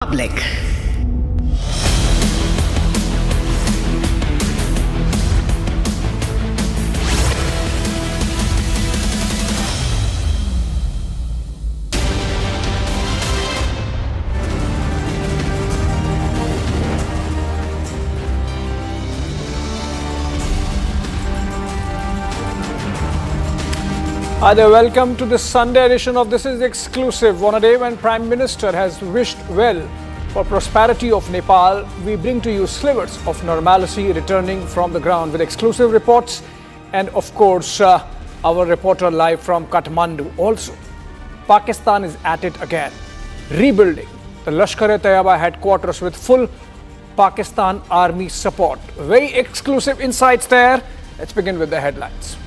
public. Hi there, welcome to this Sunday edition of This is Exclusive. On a day when Prime Minister has wished well for prosperity of Nepal, we bring to you slivers of normalcy returning from the ground with exclusive reports and of course our reporter live from Kathmandu. Also, Pakistan is at it again, rebuilding the Lashkar-e-Taiba headquarters with full Pakistan army support. Very exclusive insights there. Let's begin with the headlines.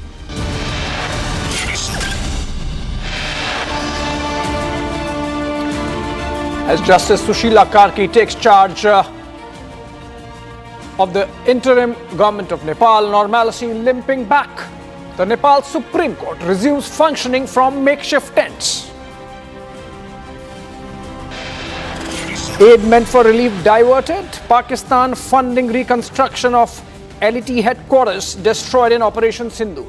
As Justice Sushila Karki takes charge of the interim government of Nepal, normalcy limping back. The Nepal Supreme Court resumes functioning from makeshift tents. Aid meant for relief diverted. Pakistan funding reconstruction of LET headquarters destroyed in Operation Sindhu.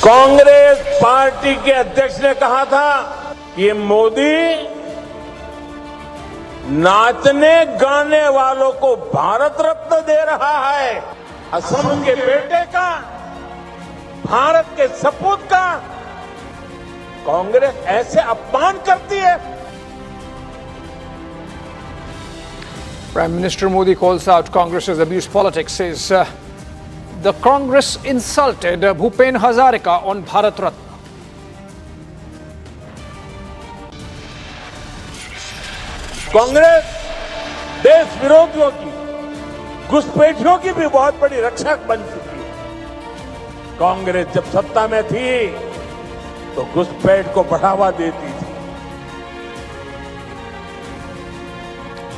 Congress party के अध्यक्ष ने कहा था कि मोदी नाचने गाने वालों को भारत रत्न दे रहा है। असम के बेटे का, भारत के सपूत का कांग्रेस ऐसे अपमान करती है। Prime Minister Modi calls out Congress's abuse politics, says the Congress insulted Bhupen Hazarika on Bharat Ratna. Congress देश विरोधियों की, घुसपैठियों की भी बहुत बड़ी रक्षक बन चुकी है। कांग्रेस जब सत्ता में थी तो घुसपैठ को बढ़ावा देती थी।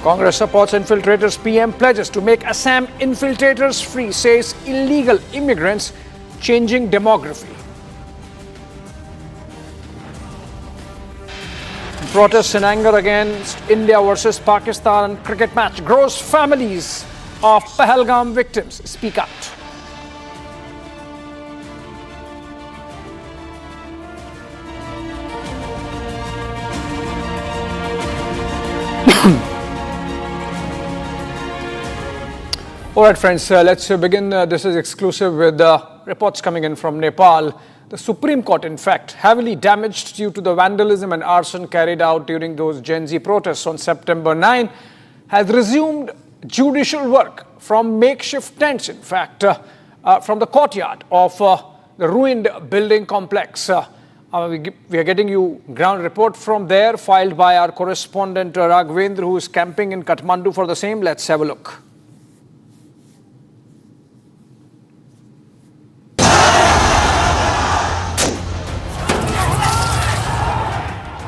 Congress supports infiltrators. PM pledges to make Assam infiltrators free, says illegal immigrants changing demography. Protests in anger against India versus Pakistan cricket match grows. Families of Pahalgam victims speak out. All right, friends, let's begin. This is exclusive with reports coming in from Nepal. The Supreme Court, in fact, heavily damaged due to the vandalism and arson carried out during those Gen Z protests on September 9, has resumed judicial work from makeshift tents, in fact, from the courtyard of the ruined building complex. We are getting you ground report from there, filed by our correspondent Raghavendra, who is camping in Kathmandu for the same. Let's have a look.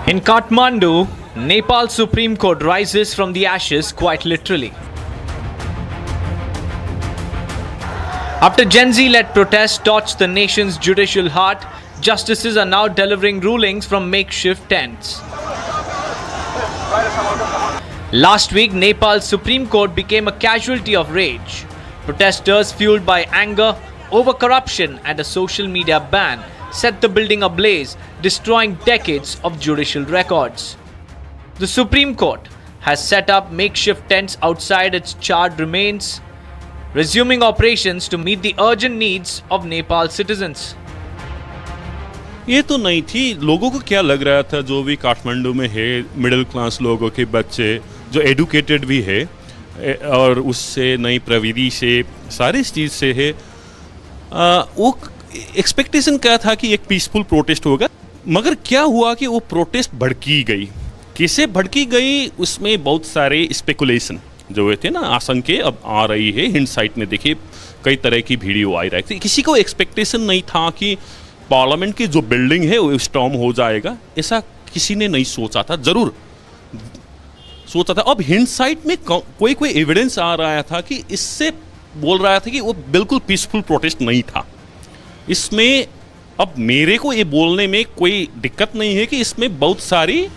In Kathmandu, Nepal Supreme Court rises from the ashes quite literally. After Gen Z-led protests torched the nation's judicial heart, justices are now delivering rulings from makeshift tents. Last week, Nepal's Supreme Court became a casualty of rage. Protesters, fueled by anger over corruption and a social media ban, set the building ablaze, destroying decades of judicial records. The Supreme Court has set up makeshift tents outside its charred remains, resuming operations to meet the urgent needs of Nepal citizens. ये तो नहीं थी। लोगों को क्या लग रहा था, जो भी काठमांडू में है, मिडिल क्लास लोगों के बच्चे जो एडुकेटेड भी है और उससे नई प्रविधि से सारी चीज़ से है, वो एक्सपेक्टेशन क्या था कि एक पीसफुल प्रोटेस्ट होगा, मगर क्या हुआ कि वो प्रोटेस्ट भड़की गई। किसे भड़की गई, उसमें बहुत सारे स्पेकुलेशन जो हुए थे ना, आशंके अब आ रही है। हिंट साइट में देखिए कई तरह की वीडियो आ रही थी। किसी को एक्सपेक्टेशन नहीं था कि पार्लियामेंट की जो बिल्डिंग है वो स्टॉर्म हो जाएगा, ऐसा किसी ने नहीं सोचा था। जरूर सोचा था। अब हिंट साइट में कोई एविडेंस आ रहा था कि इससे बोल रहा था कि वो बिल्कुल पीसफुल प्रोटेस्ट नहीं था। इसमें अब मेरे को ये बोलने में कोई दिक्कत नहीं है कि इसमें बहुत सारी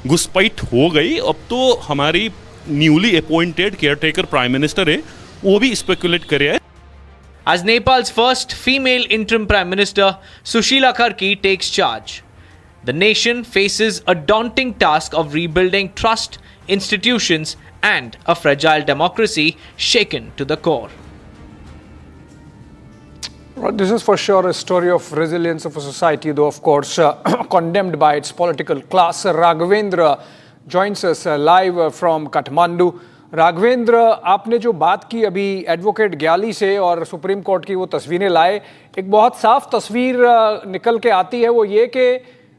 घुसपैठ हो गई। अब तो हमारी newly appointed caretaker prime minister है, वो भी स्पेकुलेट करे है। As Nepal's first female interim Prime Minister, Sushila Karki takes charge. The nation faces a daunting task of rebuilding trust, institutions, and a fragile democracy shaken to the core. Well, this is for sure a story of resilience of a society, though of course condemned by its political class. Raghavendra joins us live from Kathmandu. Raghavendra, आपने जो बात की अभी advocate galley से और supreme court की वो तस्वीरें लाए, एक बहुत साफ तस्वीर निकल के आती है, वो ये कि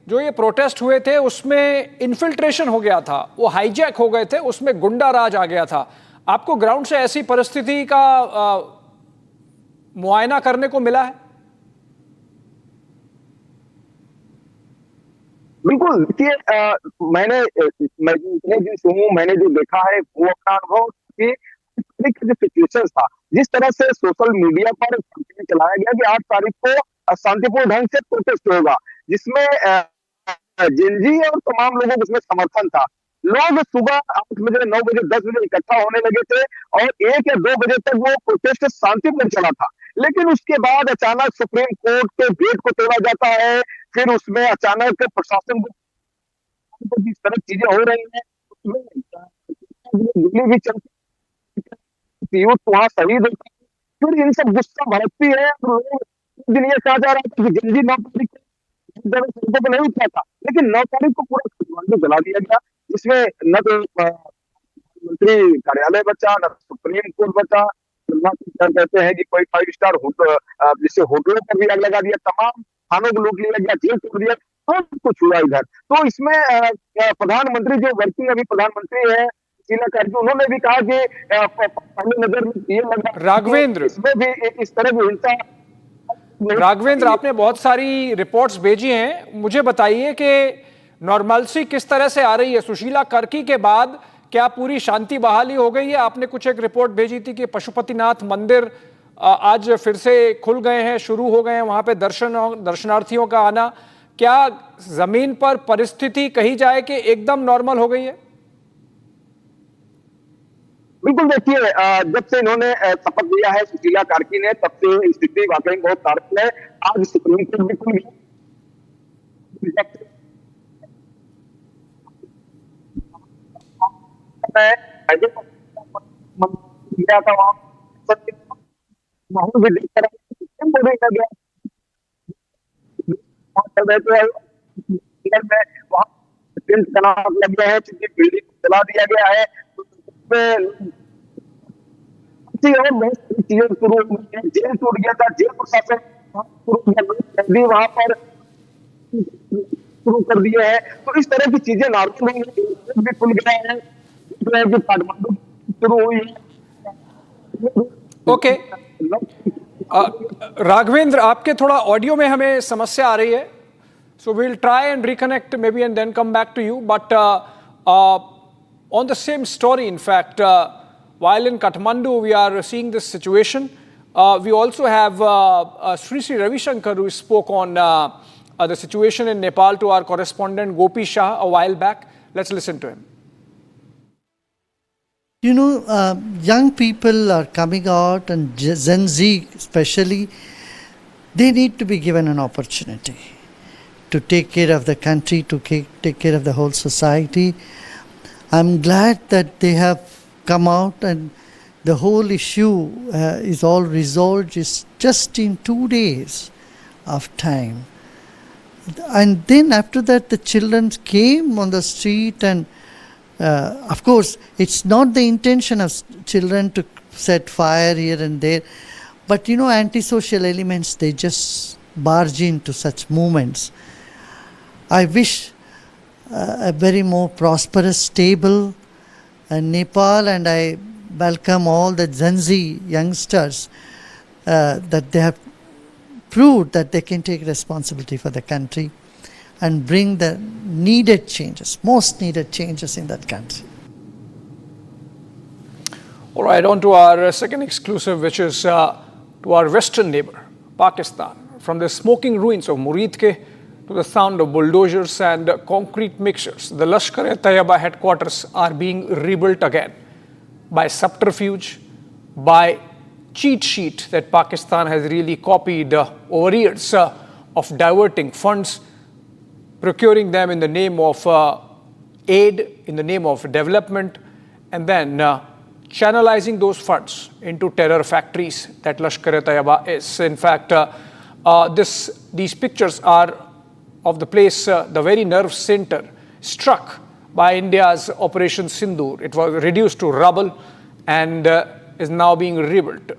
जो ये प्रोटेस्ट हुए थे उसमें इन्फिल्ट्रेशन हो गया था, वो हाईजैक हो गए थे, उसमें गुंडा राज आ गया था। आपको ग्राउंड से ऐसी परिस्थिति का मुआयना करने को मिला है? बिल्कुल। देखिए, मैं इतने दिन से हूँ, मैंने जो देखा है वो अपना अनुभव कि जो सिचुएशन था, जिस तरह से सोशल मीडिया पर चलाया गया कि 8 तारीख को शांतिपूर्ण ढंग से प्रोटेस्ट होगा, जिसमें जेनजी और तमाम लोगों को उसमें समर्थन था। लोग सुबह 8 बजे, 9 बजे, 10 बजे इकट्ठा होने लगे थे और 1 या 2 बजे तक वो प्रोटेस्ट शांतिपूर्ण चला था। लेकिन उसके बाद अचानक सुप्रीम कोर्ट के गेट को तोड़ा जाता है, फिर उसमें अचानक प्रशासन को जिस तरह चीजें हो रही हैं, उसमें गोली भी चलती, वहां शहीद होती है, फिर इन सब गुस्सा भड़कती है। तो लोग दिन ये कहा जा रहा था कि जल्दी 9 तारीख सड़कों पर नहीं उठा था, लेकिन 9 तारीख को पूरा काठमांडू जला दिया गया, जिसमें न तो मंत्री कार्यालय बचा, न सुप्रीम कोर्ट बचा। क्या कहते हैं कि कोई 5 स्टार जैसे होटलों पर भी आग लगा दिया, तमाम थानों को लूट लिया गया, जेल तोड़ दिया, सब कुछ हुआ इधर। तो इसमें प्रधानमंत्री जो वर्किंग अभी प्रधानमंत्री है शीला कार्की, उन्होंने भी कहा कि पहले नजर में ये लगा राघवेंद्र, इसमें भी इस तरह की हिंसा। राघवेंद्र, आपने बहुत सारी रिपोर्ट्स भेजी हैं, मुझे बताइए कि नॉर्मलसी किस तरह से आ रही है? सुशीला कर्की के बाद क्या पूरी शांति बहाली हो गई है? आपने कुछ एक रिपोर्ट भेजी थी कि पशुपतिनाथ मंदिर आज फिर से खुल गए हैं, शुरू हो गए हैं, वहां पे दर्शनार्थियों का आना। क्या जमीन पर परिस्थिति कही जाए कि एकदम नॉर्मल हो गई है? बिल्कुल। देखिए, जब से इन्होंने शपथ लिया है सुशीला कार्की ने, तब से स्थिति वाकई बहुत तारुफ है। आज सुप्रीम कोर्ट भी खुल गया, माहौल भी देख कर लग गया है, क्योंकि बिल्डिंग जला दिया गया है। और बहुत सारी चीजें शुरू हुई है, जेल टूट गया था, जेल प्रशासन वहां पर शुरू कर दिए हैं। तो इस तरह की चीजें नॉर्मल भी खुल गया है, काठमांडू शुरू हुई है। ओके राघवेंद्र, आपके थोड़ा ऑडियो में हमें समस्या आ रही है, so we'll try and reconnect maybe and then come back to you. But on the same story, in fact, while in Kathmandu we are seeing this situation, we also have Sri Ravi Shankar, who spoke on the situation in Nepal to our correspondent Gopi Shah a while back. Let's listen to him. You know, young people are coming out, and Gen Z especially, they need to be given an opportunity to take care of the country, to take care of the whole society. I'm glad that they have come out and the whole issue is all resolved just in 2 days of time. And then after that, the children came on the street, and of course, it's not the intention of children to set fire here and there, but you know, antisocial elements, they just barge into such movements. I wish a very more prosperous, stable Nepal, and I welcome all the Gen Z youngsters that they have proved that they can take responsibility for the country and bring the needed changes, most needed changes in that country. All right, on to our second exclusive, which is to our western neighbor, Pakistan. From the smoking ruins of Muridke to the sound of bulldozers and concrete mixtures, the Lashkar-e-Taiba headquarters are being rebuilt again by subterfuge, by cheat sheet that Pakistan has really copied over years of diverting funds, procuring them in the name of aid, in the name of development, and then channelizing those funds into terror factories that Lashkar-e-Taiba is. In fact, these pictures are of the place, the very nerve center, struck by India's Operation Sindoor. It was reduced to rubble and is now being rebuilt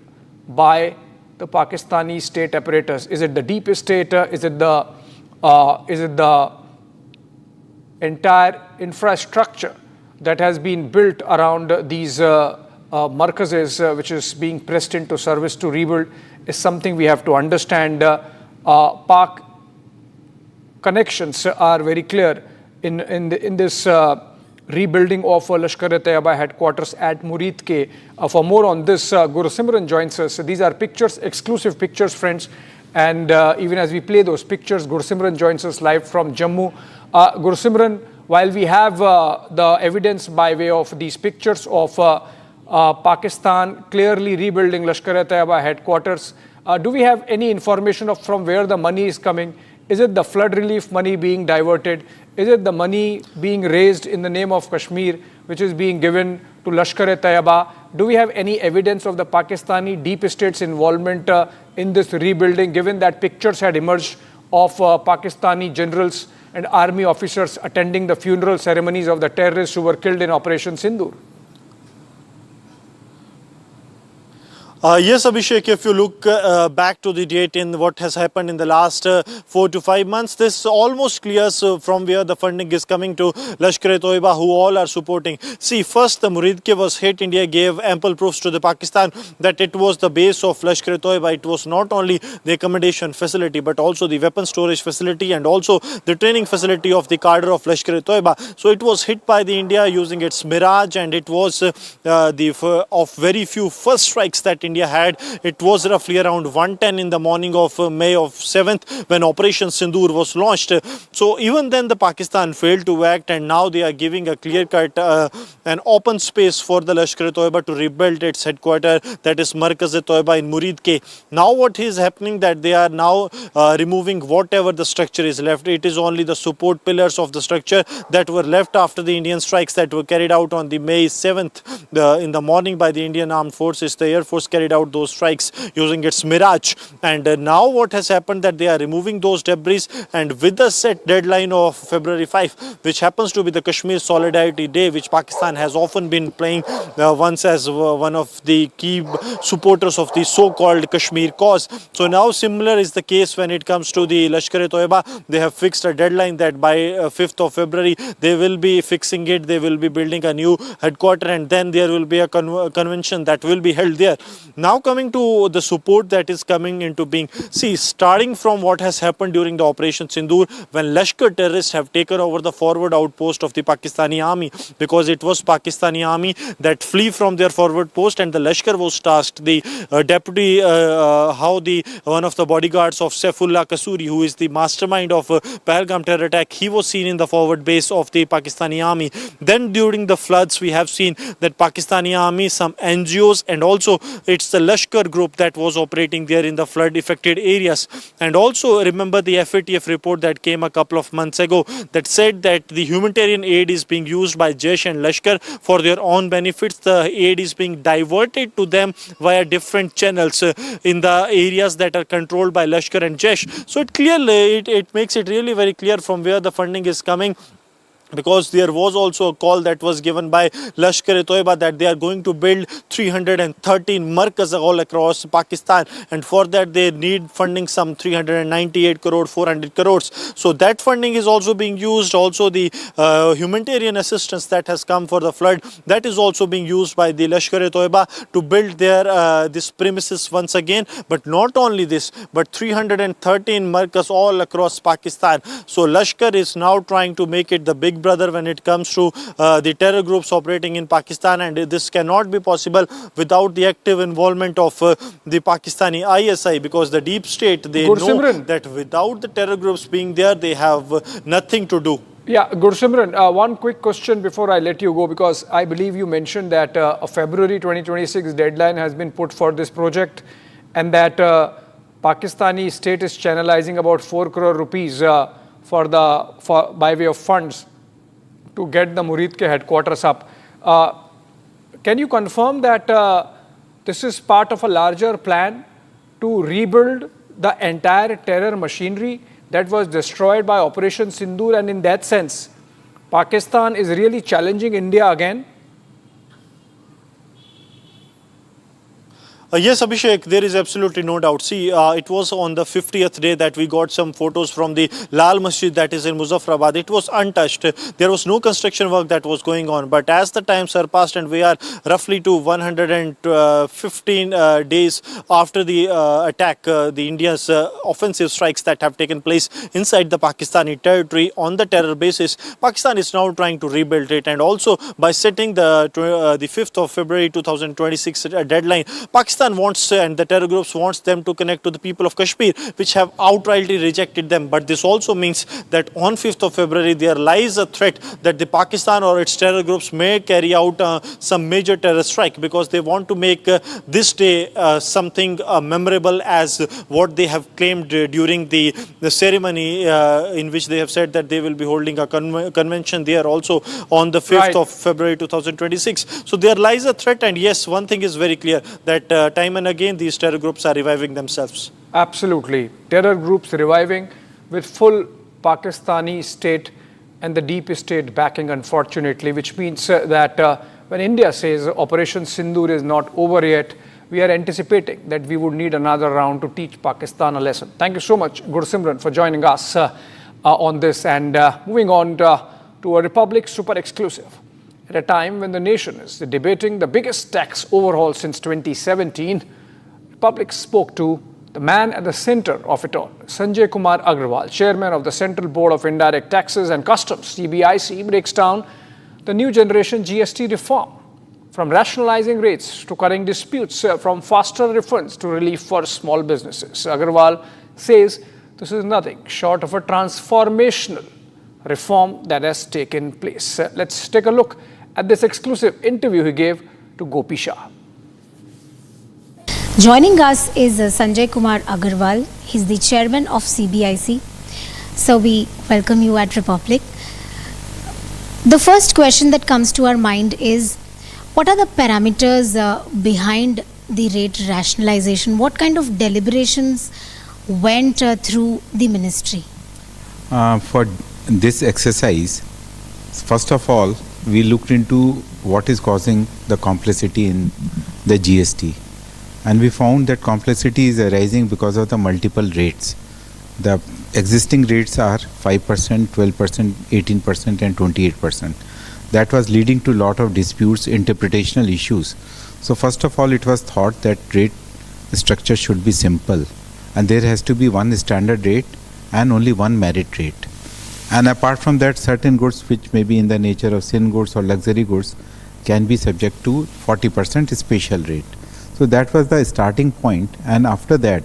by the Pakistani state apparatus. Is it the deep state? Is it the entire infrastructure that has been built around these markazes, which is being pressed into service to rebuild, is something we have to understand. Pak connections are very clear in this rebuilding of Lashkar-e-Taiba headquarters at Muridke. For more on this, Gursimran joins us. These are pictures, exclusive pictures, friends. And even as we play those pictures, Gursimran joins us live from Jammu. Gursimran, while we have the evidence by way of these pictures of Pakistan clearly rebuilding Lashkar-e-Taiba headquarters, do we have any information of from where the money is coming? Is it the flood relief money being diverted? Is it the money being raised in the name of Kashmir, which is being given to Lashkar-e-Taiba? Do we have any evidence of the Pakistani deep state's involvement in this rebuilding, given that pictures had emerged of Pakistani generals and army officers attending the funeral ceremonies of the terrorists who were killed in Operation Sindoor? Yes, Abhishek, if you look back to the date in what has happened in the last 4 to 5 months, this almost clears from where the funding is coming to Lashkar-e-Taiba, who all are supporting. See, first the Muridke was hit. India gave ample proofs to the Pakistan that it was the base of Lashkar-e-Taiba. It was not only the accommodation facility, but also the weapon storage facility and also the training facility of the cadre of Lashkar-e-Taiba. So it was hit by the India using its Mirage, and it was of very few first strikes that India had. It was roughly around 1:10 in the morning of May of 7th when Operation Sindoor was launched. So even then the Pakistan failed to act, and now they are giving a clear-cut an open space for the Lashkar-e-Taiba to rebuild its headquarters, that is Markaz-e-Taiba in Muridke. Now what is happening that they are now removing whatever the structure is left. It is only the support pillars of the structure that were left after the Indian strikes that were carried out on the May 7th in the morning by the Indian Armed Forces. The Air Force carried out those strikes using its Mirage, and now what has happened that they are removing those debris, and with a set deadline of February 5, which happens to be the Kashmir Solidarity Day, which Pakistan has often been playing once as one of the key supporters of the so-called Kashmir cause. So now similar is the case when it comes to the Lashkar-e-Taiba. They have fixed a deadline that by 5th of February they will be fixing it, they will be building a new headquarter, and then there will be a convention that will be held there. Now coming to the support that is coming into being, see, starting from what has happened during the Operation Sindoor, when Lashkar terrorists have taken over the forward outpost of the Pakistani army, because it was Pakistani army that flee from their forward post, and the Lashkar was tasked, the deputy, one of the bodyguards of Saifullah Kasuri, who is the mastermind of Pahalgam terror attack, he was seen in the forward base of the Pakistani army. Then during the floods, we have seen that Pakistani army, some NGOs, and also it's the Lashkar group that was operating there in the flood affected areas. And also remember the FATF report that came a couple of months ago that said that the humanitarian aid is being used by Jaish and Lashkar for their own benefits. The aid is being diverted to them via different channels in the areas that are controlled by Lashkar and Jaish. So it makes it really very clear from where the funding is coming, because there was also a call that was given by Lashkar-e-Taiba that they are going to build 313 markaz all across Pakistan, and for that they need funding some 398 crore, 400 crores. So that funding is also being used. Also the humanitarian assistance that has come for the flood, that is also being used by the Lashkar-e-Taiba to build their this premises once again. But not only this, but 313 markaz all across Pakistan. So Lashkar is now trying to make it the big big brother when it comes to the terror groups operating in Pakistan, and this cannot be possible without the active involvement of the Pakistani ISI, because the deep state, they know that without the terror groups being there, they have nothing to do. Yeah, Gursimran, one quick question before I let you go, because I believe you mentioned that a February 2026 deadline has been put for this project, and that Pakistani state is channelizing about 4 crore rupees by way of funds to get the Murid ke headquarters up. Can you confirm that this is part of a larger plan to rebuild the entire terror machinery that was destroyed by Operation Sindoor, and in that sense, Pakistan is really challenging India again? Yes, Abhishek, there is absolutely no doubt. See, it was on the 50th day that we got some photos from the Lal Masjid that is in Muzaffarabad. It was untouched. There was no construction work that was going on. But as the time surpassed and we are roughly to 115 days after the attack, the India's offensive strikes that have taken place inside the Pakistani territory on the terror basis, Pakistan is now trying to rebuild it. And also by setting the 5th of February 2026 deadline, Pakistan wants, and the terror groups wants them to connect to the people of Kashmir, which have outrightly rejected them. But this also means that on 5th of February, there lies a threat that the Pakistan or its terror groups may carry out some major terror strike, because they want to make this day something memorable, as what they have claimed during the ceremony in which they have said that they will be holding a convention there also on the 5th of February 2026. So there lies a threat, and yes, one thing is very clear, that time and again these terror groups are reviving themselves. Absolutely. Terror groups reviving with full Pakistani state and the deep state backing, unfortunately, which means that when India says Operation Sindoor is not over yet, we are anticipating that we would need another round to teach Pakistan a lesson. Thank you so much, Gursimran, for joining us on this. And moving on to a Republic Super Exclusive. At a time when the nation is debating the biggest tax overhaul since 2017, Republic spoke to the man at the center of it all. Sanjay Kumar Agrawal, chairman of the Central Board of Indirect Taxes and Customs, CBIC, breaks down the new generation GST reform, from rationalizing rates to cutting disputes, from faster refunds to relief for small businesses. Agrawal says this is nothing short of a transformational reform that has taken place. Let's take a look at this exclusive interview he gave to Gopi Shah. Joining us is Sanjay Kumar Agrawal. He's the chairman of CBIC. So we welcome you at Republic. The first question that comes to our mind is, what are the parameters behind the rate rationalization? What kind of deliberations went through the ministry? For this exercise, first of all, we looked into what is causing the complexity in the GST, and we found that complexity is arising because of the multiple rates. The existing rates are 5%, 12%, 18% and 28%. That was leading to a lot of disputes, interpretational issues. So first of all, it was thought that rate structure should be simple, and there has to be one standard rate and only one merit rate. And apart from that, certain goods which may be in the nature of sin goods or luxury goods can be subject to 40% special rate. So that was the starting point. And after that,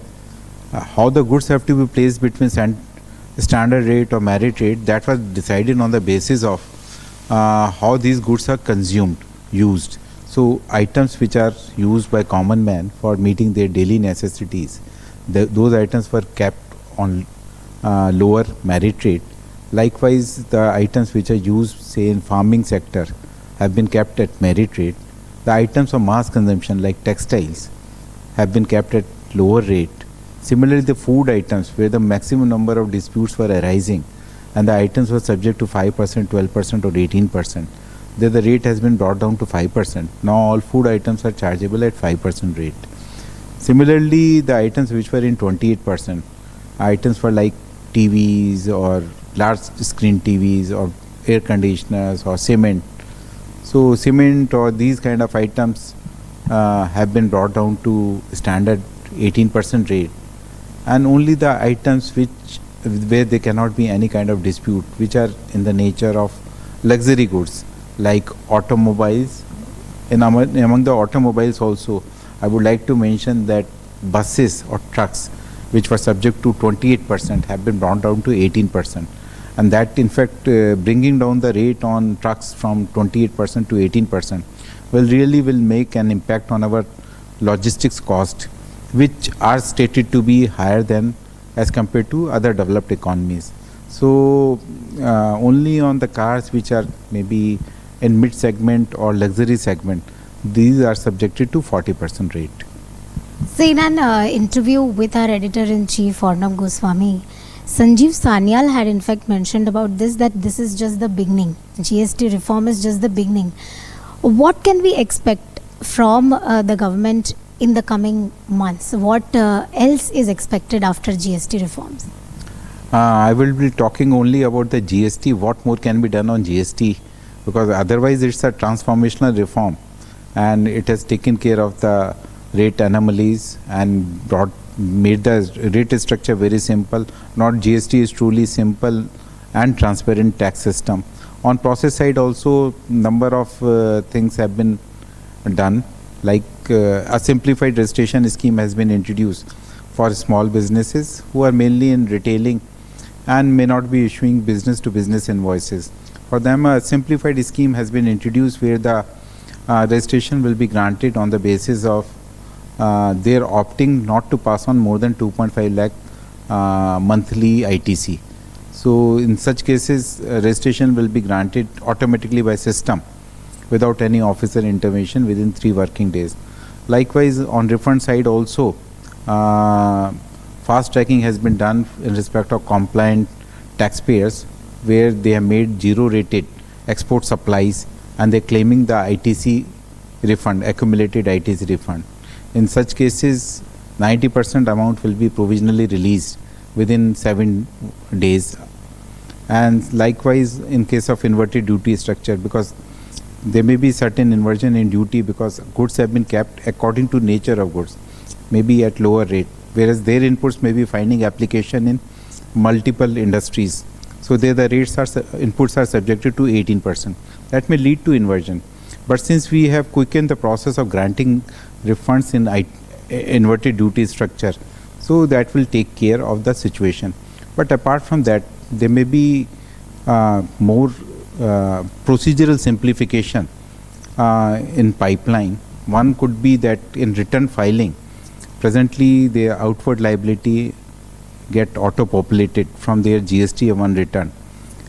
how the goods have to be placed between standard rate or merit rate, that was decided on the basis of how these goods are consumed, used. So items which are used by common man for meeting their daily necessities, those items were kept on lower merit rate. Likewise, the items which are used, say, in farming sector have been kept at merit rate. The items of mass consumption like textiles have been kept at lower rate. Similarly, the food items where the maximum number of disputes were arising and the items were subject to 5%, 12% or 18%, there the rate has been brought down to 5%. Now all food items are chargeable at 5% rate. Similarly, the items which were in 28%, items for like TVs or large screen TVs or air conditioners or cement. So cement or these kind of items have been brought down to standard 18% rate, and only the items where there cannot be any kind of dispute, which are in the nature of luxury goods like automobiles. And among the automobiles also, I would like to mention that buses or trucks, which were subject to 28%, have been brought down to 18%. And that, in fact, bringing down the rate on trucks from 28% to 18% will make an impact on our logistics cost, which are stated to be higher than as compared to other developed economies. So only on the cars which are maybe in mid segment or luxury segment, these are subjected to 40% rate. So in an interview with our editor-in-chief Arnab Goswami, Sanjeev Sanyal had in fact mentioned about this, that this is just the beginning. GST reform is just the beginning. What can we expect from the government in the coming months? What else is expected after GST reforms? I will be talking only about the GST. What more can be done on GST? Because otherwise it's a transformational reform, and it has taken care of the rate anomalies and made the rate structure very simple. Not GST is truly simple and transparent tax system. On process side also, number of things have been done, like a simplified registration scheme has been introduced for small businesses who are mainly in retailing and may not be issuing business to business invoices. For them, a simplified scheme has been introduced where the registration will be granted on the basis of their opting not to pass on more than 2.5 lakh monthly ITC. So in such cases, registration will be granted automatically by system without any officer intervention within 3 working days. Likewise, on refund side also, fast tracking has been done in respect of compliant taxpayers, where they have made zero rated export supplies and they're claiming the ITC refund, accumulated ITC refund. In such cases, 90% amount will be provisionally released within 7 days. And likewise, in case of inverted duty structure, because there may be certain inversion in duty because goods have been kept according to nature of goods, maybe at lower rate, whereas their inputs may be finding application in multiple industries. So there the rates are inputs are subjected to 18%. That may lead to inversion. But since we have quickened the process of granting refunds in inverted duty structure, so that will take care of the situation. But apart from that, there may be more procedural simplification in pipeline. One could be that in return filing, presently the outward liability get auto-populated from their GST1 return,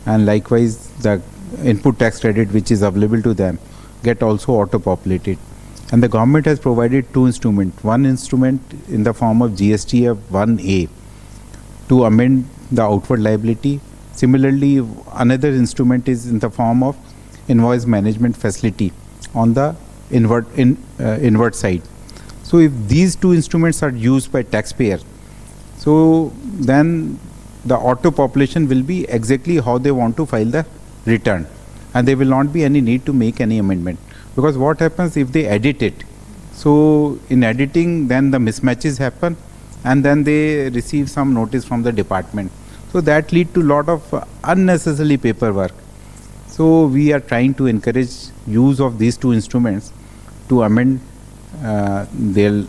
and likewise the input tax credit which is available to them get also auto-populated. And the government has provided 2 instruments. One instrument in the form of GSTF1A to amend the outward liability. Similarly, another instrument is in the form of invoice management facility on the invert side. So if these 2 instruments are used by taxpayer, so then the auto population will be exactly how they want to file the return, and there will not be any need to make any amendment. Because what happens if they edit it? So in editing, then the mismatches happen, and then they receive some notice from the department. So that lead to lot of unnecessary paperwork. So we are trying to encourage use of these 2 instruments to amend their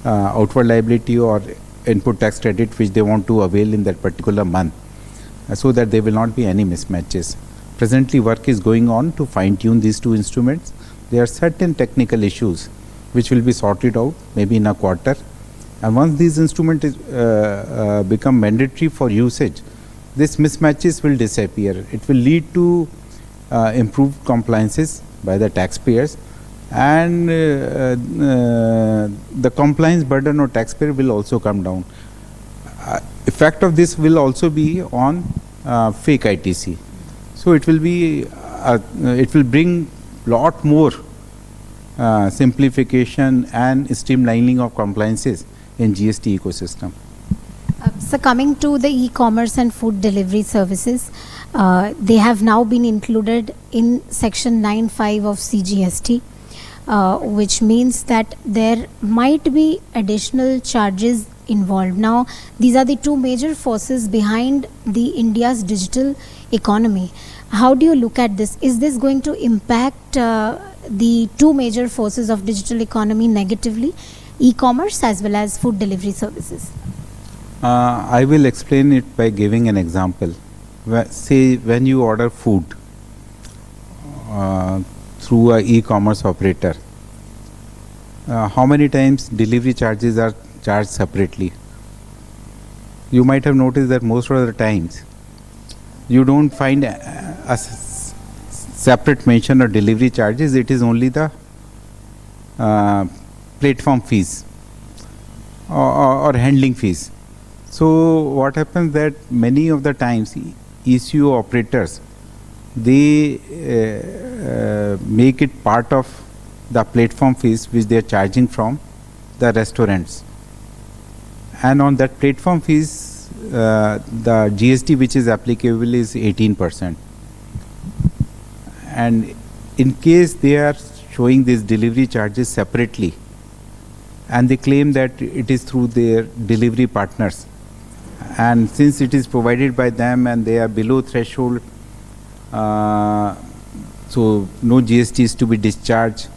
outward liability or input tax credit which they want to avail in that particular month, so that there will not be any mismatches. Presently work is going on to fine tune these 2 instruments. There are certain technical issues which will be sorted out maybe in a quarter, and once these instruments become mandatory for usage, these mismatches will disappear. It will lead to improved compliances by the taxpayers, and the compliance burden of taxpayer will also come down. Effect of this will also be on fake ITC. So it will be it will bring lot more simplification and streamlining of compliances in GST ecosystem. So coming to the e-commerce and food delivery services, they have now been included in section 9(5) of CGST, which means that there might be additional charges involved. Now, these are the 2 major forces behind the India's digital economy. How do you look at this? Is this going to impact the two major forces of digital economy negatively, e-commerce as well as food delivery services? I will explain it by giving an example. Say when you order food through a e-commerce operator, how many times delivery charges are charged separately? You might have noticed that most of the times you don't find a separate mention of delivery charges. It is only the platform fees or handling fees. So what happens that many of the times ECO operators, they make it part of the platform fees which they are charging from the restaurants, and on that platform fees the GST which is applicable is 18%, and in case they are showing these delivery charges separately and they claim that it is through their delivery partners, and since it is provided by them and they are below threshold, so no GST is to be discharged.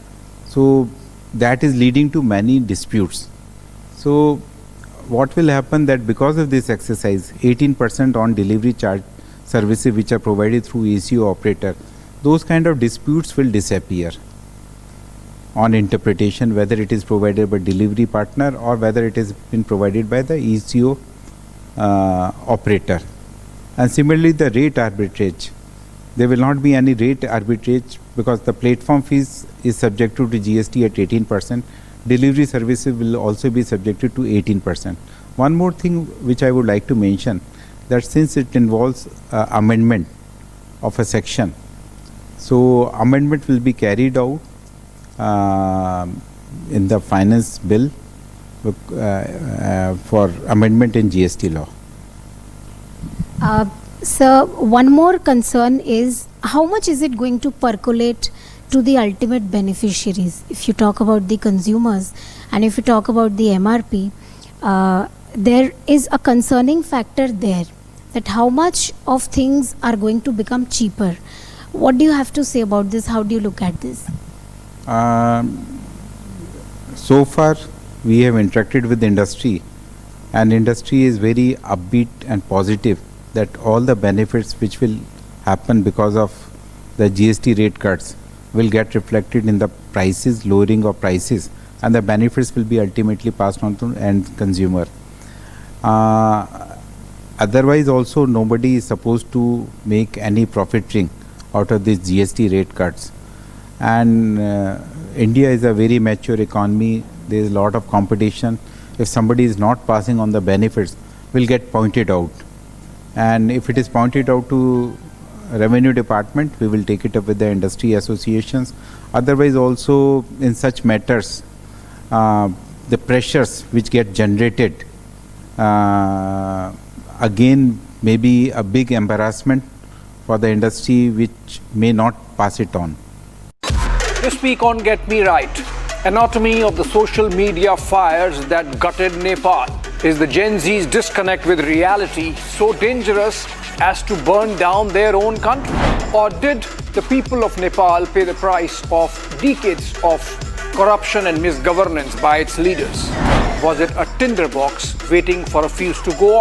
So that is leading to many disputes. So what will happen that because of this exercise, 18% on delivery charge services which are provided through ECO operator, those kind of disputes will disappear on interpretation, whether it is provided by delivery partner or whether it has been provided by the ECO operator. And similarly the rate arbitrage, there will not be any rate arbitrage because the platform fees is subjected to GST at 18%. Delivery services will also be subjected to 18%. One more thing which I would like to mention, that since it involves amendment of a section, so amendment will be carried out in the finance bill for amendment in GST law. Sir, one more concern is how much is it going to percolate to the ultimate beneficiaries? If you talk about the consumers and if you talk about the MRP, there is a concerning factor there, that how much of things are going to become cheaper. What do you have to say about this? How do you look at this? So far we have interacted with the industry, and industry is very upbeat and positive that all the benefits which will happen because of the GST rate cuts will get reflected in the prices, lowering of prices, and the benefits will be ultimately passed on to end consumer. Otherwise also nobody is supposed to make any profiteering out of these GST rate cuts. And India is a very mature economy. There is a lot of competition. If somebody is not passing on the benefits, will get pointed out. And if it is pointed out to Revenue Department, we will take it up with the industry associations. Otherwise also in such matters, the pressures which get generated again may be a big embarrassment for the industry which may not pass it on. This week on Get Me Right, anatomy of the social media fires that gutted Nepal. Is the Gen Z's disconnect with reality so dangerous as to burn down their own country? Or did the people of Nepal pay the price of decades of corruption and misgovernance by its leaders? Was it a tinderbox waiting for a fuse to go off?